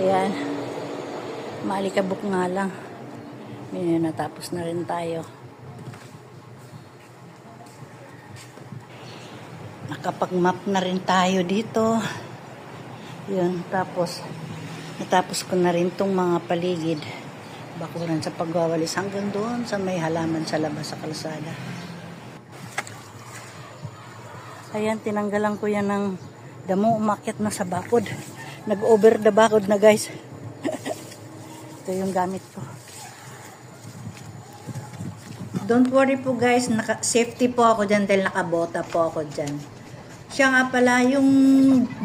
Ayan. Maalikabok nga lang. Natapos na rin tayo. Nakapag-map na rin tayo dito. Yun. Tapos, natapos ko na rin tong mga paligid. Bakuran sa pagwawalis hanggang doon sa may halaman sa labas sa kalsada. Ayan, tinanggalan ko yan ng damo. Umakyat na sa bakod. Nag-over the bakod na, guys. Ito yung gamit ko. Don't worry po guys, safety po ako dyan dahil nakabota po ako dyan. Siya nga pala yung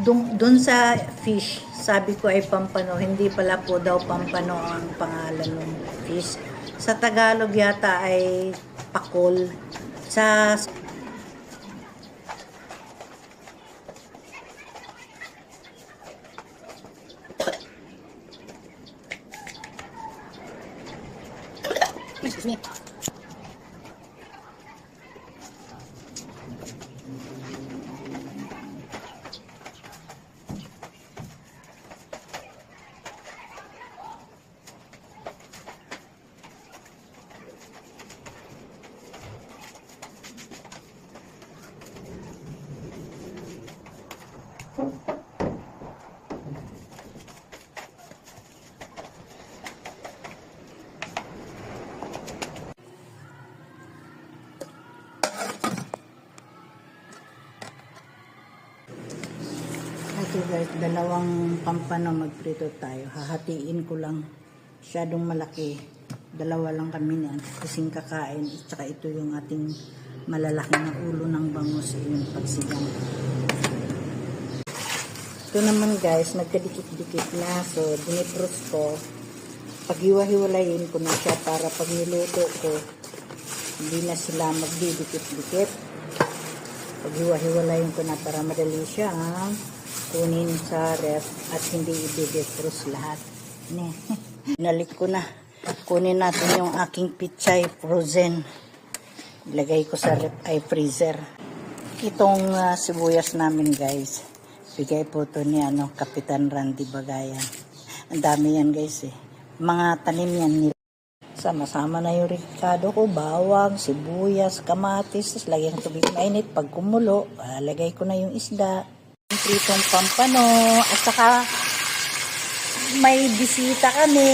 dun sa fish, sabi ko ay pampano, hindi pala po daw pampano ang pangalan ng fish. Sa Tagalog yata ay pakol. Sa excuse me. Okay guys, dalawang pampano magprito tayo. Hahatiin ko lang. Masyadong malaki. Dalawa lang kami niyan. Kasing kakain. At saka ito yung ating malalaki na ulo ng bangus. Yung pagsigang. Ito naman guys, nagkadikit-dikit na. So, dinipros ko. Paghiwa-hiwalayin ko na siya para pag niluto ko, hindi na sila magdidikit-dikit. Paghiwa-hiwalayin ko na para madali siya. Kunin sa ref at hindi i-defrost lahat. Nalik ko na. Kunin natin yung aking pichay frozen. Ilagay ko sa ref ay freezer. Itong sibuyas namin guys. Bigay po to ni Kapitan Randy Bagayan. Ang dami yan guys eh. Mga tanim yan nila. Sama-sama na yung ricado ko. Bawang, sibuyas, kamatis. Tapos lagyan ng tubig mainit. Pag kumulo, lagay ko na yung isda. Pritong pampano at saka may bisita kami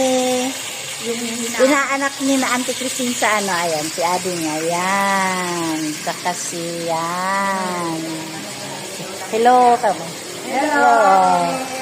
yung inaanak ni na Auntie Christine sa ayan, si Ading, ayan saka si yan hello kamo. Hello.